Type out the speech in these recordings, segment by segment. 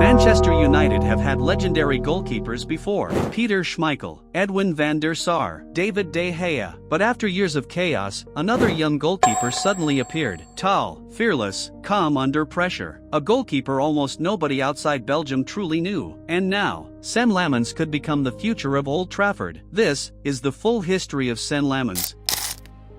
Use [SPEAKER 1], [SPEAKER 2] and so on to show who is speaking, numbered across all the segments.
[SPEAKER 1] Manchester United have had legendary goalkeepers before: Peter Schmeichel, Edwin van der Sar, David De Gea. But after years of chaos, another young goalkeeper suddenly appeared. Tall, fearless, calm under pressure. A goalkeeper almost nobody outside Belgium truly knew. And now, Senne Lammens could become the future of Old Trafford. This is the full history of Senne Lammens.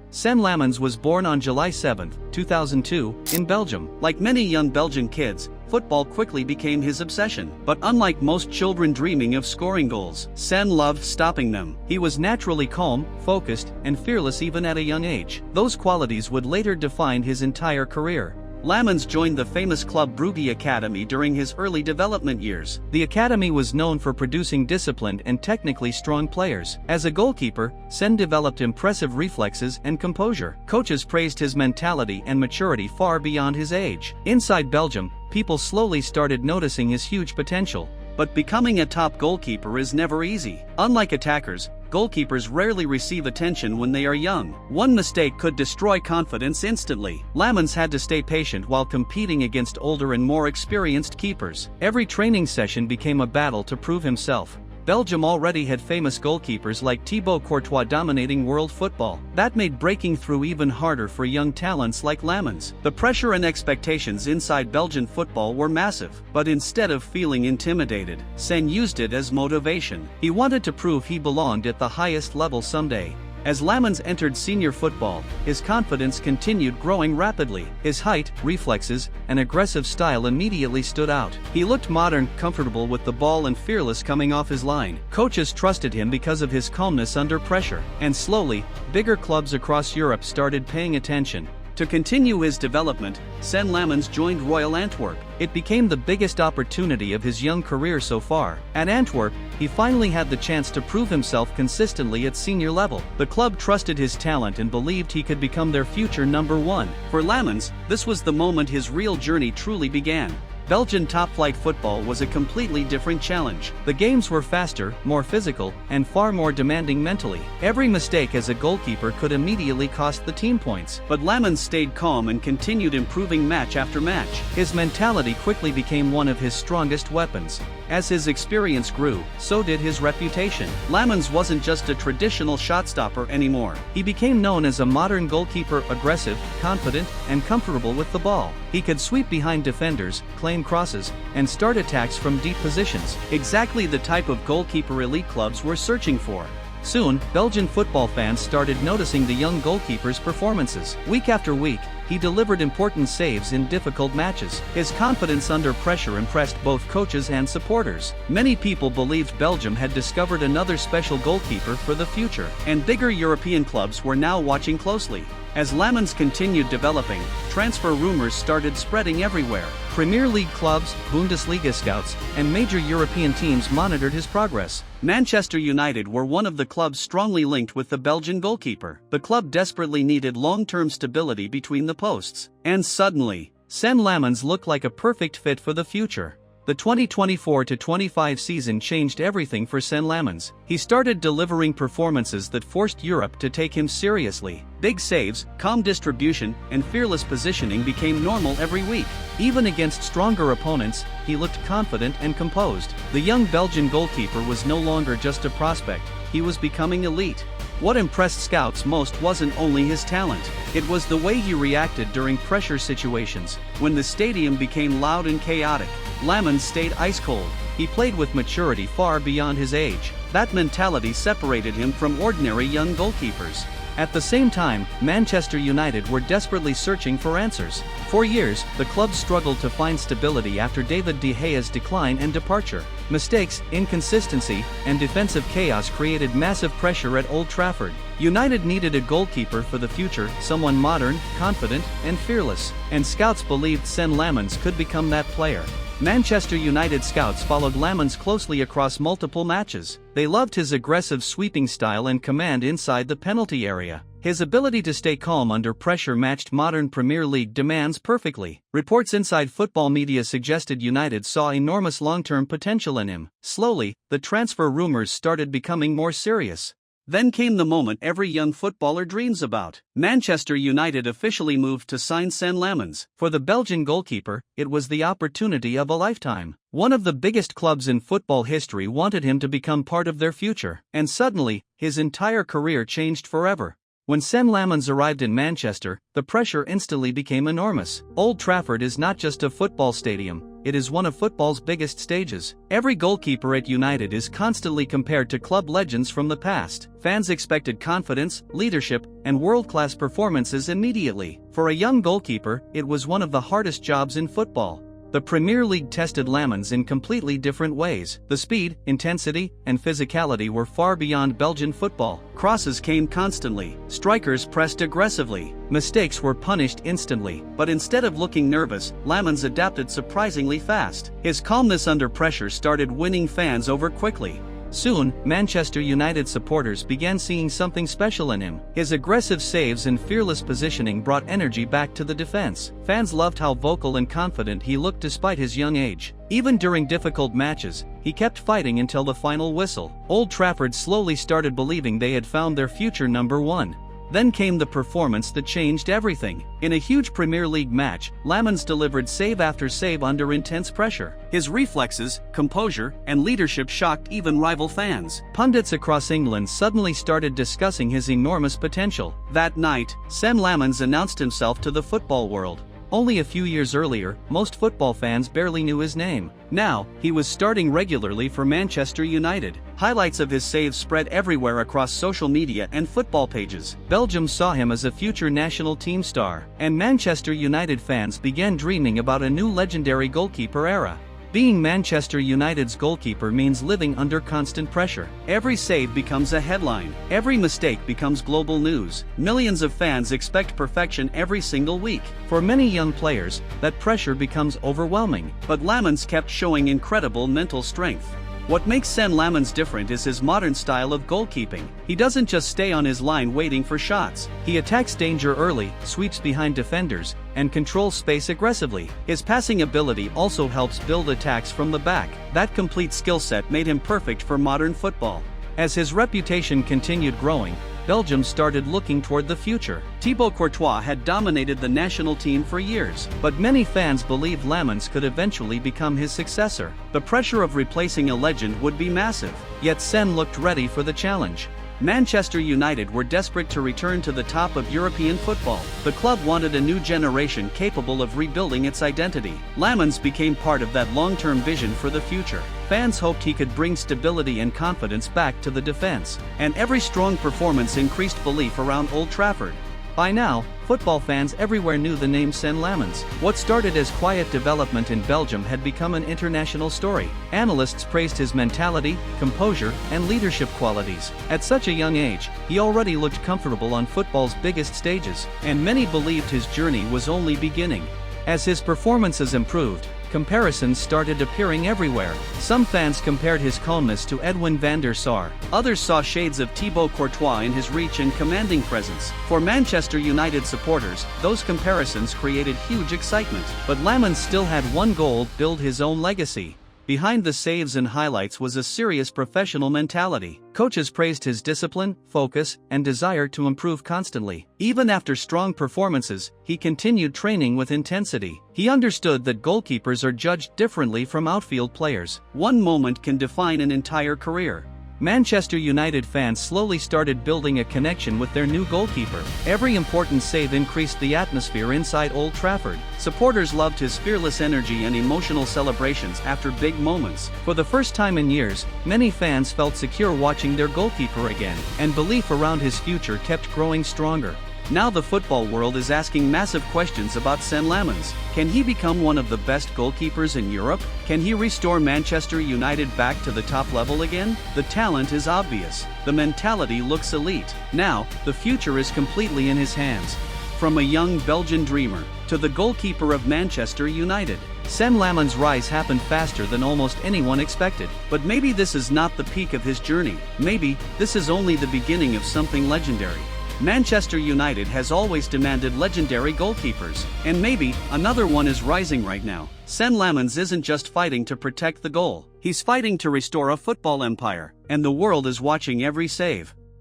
[SPEAKER 1] Senne Lammens was born on July 7, 2002, in Belgium. Like many young Belgian kids, football quickly became his obsession. But unlike most children dreaming of scoring goals, Senne loved stopping them. He was naturally calm, focused, and fearless even at a young age. Those qualities would later define his entire career. Lammens joined the famous club Brugge Academy during his early development years. The academy was known for producing disciplined and technically strong players. As a goalkeeper, Senne developed impressive reflexes and composure. Coaches praised his mentality and maturity far beyond his age. Inside Belgium, people slowly started noticing his huge potential. But becoming a top goalkeeper is never easy. Unlike attackers, goalkeepers rarely receive attention when they are young. One mistake could destroy confidence instantly. Lammens had to stay patient while competing against older and more experienced keepers. Every training session became a battle to prove himself. Belgium already had famous goalkeepers like Thibaut Courtois dominating world football. That made breaking through even harder for young talents like Lammens. The pressure and expectations inside Belgian football were massive. But instead of feeling intimidated, Senne used it as motivation. He wanted to prove he belonged at the highest level someday. As Lammens entered senior football, his confidence continued growing rapidly. His height, reflexes, and aggressive style immediately stood out. He looked modern, comfortable with the ball and fearless coming off his line. Coaches trusted him because of his calmness under pressure. And slowly, bigger clubs across Europe started paying attention. To continue his development, Senne Lammens joined Royal Antwerp. It became the biggest opportunity of his young career so far. At Antwerp, he finally had the chance to prove himself consistently at senior level. The club trusted his talent and believed he could become their future number one. For Lammens, this was the moment his real journey truly began. Belgian top-flight football was a completely different challenge. The games were faster, more physical, and far more demanding mentally. Every mistake as a goalkeeper could immediately cost the team points. But Lammens stayed calm and continued improving match after match. His mentality quickly became one of his strongest weapons. As his experience grew, so did his reputation. Lammens wasn't just a traditional shot-stopper anymore. He became known as a modern goalkeeper, aggressive, confident, and comfortable with the ball. He could sweep behind defenders, claim crosses, and start attacks from deep positions. Exactly the type of goalkeeper elite clubs were searching for. Soon, Belgian football fans started noticing the young goalkeeper's performances. Week after week, he delivered important saves in difficult matches. His confidence under pressure impressed both coaches and supporters. Many people believed Belgium had discovered another special goalkeeper for the future, and bigger European clubs were now watching closely. As Lammens continued developing, transfer rumors started spreading everywhere. Premier League clubs, Bundesliga scouts, and major European teams monitored his progress. Manchester United were one of the clubs strongly linked with the Belgian goalkeeper. The club desperately needed long-term stability between the posts. And suddenly, Senne Lammens looked like a perfect fit for the future. The 2024-25 season changed everything for Senne Lammens. He started delivering performances that forced Europe to take him seriously. Big saves, calm distribution, and fearless positioning became normal every week. Even against stronger opponents, he looked confident and composed. The young Belgian goalkeeper was no longer just a prospect, he was becoming elite. What impressed scouts most wasn't only his talent, it was the way he reacted during pressure situations. When the stadium became loud and chaotic, Lammens stayed ice-cold. He played with maturity far beyond his age. That mentality separated him from ordinary young goalkeepers. At the same time, Manchester United were desperately searching for answers. For years, the club struggled to find stability after David De Gea's decline and departure. Mistakes, inconsistency, and defensive chaos created massive pressure at Old Trafford. United needed a goalkeeper for the future, someone modern, confident, and fearless. And scouts believed Senne Lammens could become that player. Manchester United scouts followed Lammens closely across multiple matches. They loved his aggressive sweeping style and command inside the penalty area. His ability to stay calm under pressure matched modern Premier League demands perfectly. Reports inside football media suggested United saw enormous long-term potential in him. Slowly, the transfer rumors started becoming more serious. Then came the moment every young footballer dreams about. Manchester United officially moved to sign Senne Lammens. For the Belgian goalkeeper, it was the opportunity of a lifetime. One of the biggest clubs in football history wanted him to become part of their future, and suddenly, his entire career changed forever. When Senne Lammens arrived in Manchester, the pressure instantly became enormous. Old Trafford is not just a football stadium, it is one of football's biggest stages. Every goalkeeper at United is constantly compared to club legends from the past. Fans expected confidence, leadership, and world-class performances immediately. For a young goalkeeper, it was one of the hardest jobs in football. The Premier League tested Lammens in completely different ways. The speed, intensity, and physicality were far beyond Belgian football. Crosses came constantly, strikers pressed aggressively, mistakes were punished instantly. But instead of looking nervous, Lammens adapted surprisingly fast. His calmness under pressure started winning fans over quickly. Soon, Manchester United supporters began seeing something special in him. His aggressive saves and fearless positioning brought energy back to the defense. Fans loved how vocal and confident he looked despite his young age. Even during difficult matches, he kept fighting until the final whistle. Old Trafford slowly started believing they had found their future number one. Then came the performance that changed everything. In a huge Premier League match, Lammens delivered save after save under intense pressure. His reflexes, composure, and leadership shocked even rival fans. Pundits across England suddenly started discussing his enormous potential. That night, Senne Lammens announced himself to the football world. Only a few years earlier, most football fans barely knew his name. Now, he was starting regularly for Manchester United. Highlights of his saves spread everywhere across social media and football pages. Belgium saw him as a future national team star, and Manchester United fans began dreaming about a new legendary goalkeeper era. Being Manchester United's goalkeeper means living under constant pressure. Every save becomes a headline. Every mistake becomes global news. Millions of fans expect perfection every single week. For many young players, that pressure becomes overwhelming. But Lammens kept showing incredible mental strength. What makes Senne Lammens different is his modern style of goalkeeping. He doesn't just stay on his line waiting for shots. He attacks danger early, sweeps behind defenders, and controls space aggressively. His passing ability also helps build attacks from the back. That complete skill set made him perfect for modern football. As his reputation continued growing, Belgium started looking toward the future. Thibaut Courtois had dominated the national team for years, but many fans believed Lammens could eventually become his successor. The pressure of replacing a legend would be massive, yet Senne looked ready for the challenge. Manchester United were desperate to return to the top of European football. The club wanted a new generation capable of rebuilding its identity. Lammens became part of that long-term vision for the future. Fans hoped he could bring stability and confidence back to the defense, and every strong performance increased belief around Old Trafford. By now, football fans everywhere knew the name Senne Lammens. What started as quiet development in Belgium had become an international story. Analysts praised his mentality, composure, and leadership qualities. At such a young age, he already looked comfortable on football's biggest stages, and many believed his journey was only beginning. As his performances improved, comparisons started appearing everywhere. Some fans compared his calmness to Edwin van der Sar. Others saw shades of Thibaut Courtois in his reach and commanding presence. For Manchester United supporters, those comparisons created huge excitement. But Lammens still had one goal: build his own legacy. Behind the saves and highlights was a serious professional mentality. Coaches praised his discipline, focus, and desire to improve constantly. Even after strong performances, he continued training with intensity. He understood that goalkeepers are judged differently from outfield players. One moment can define an entire career. Manchester United fans slowly started building a connection with their new goalkeeper. Every important save increased the atmosphere inside Old Trafford. Supporters loved his fearless energy and emotional celebrations after big moments. For the first time in years, many fans felt secure watching their goalkeeper again, and belief around his future kept growing stronger. Now the football world is asking massive questions about Senne Lammens. Can he become one of the best goalkeepers in Europe? Can he restore Manchester United back to the top level again? The talent is obvious. The mentality looks elite. Now, the future is completely in his hands. From a young Belgian dreamer to the goalkeeper of Manchester United, Senne Lammens' rise happened faster than almost anyone expected. But maybe this is not the peak of his journey. Maybe this is only the beginning of something legendary. Manchester United has always demanded legendary goalkeepers, and maybe another one is rising right now. Senne Lammens isn't just fighting to protect the goal, he's fighting to restore a football empire, and the world is watching every save.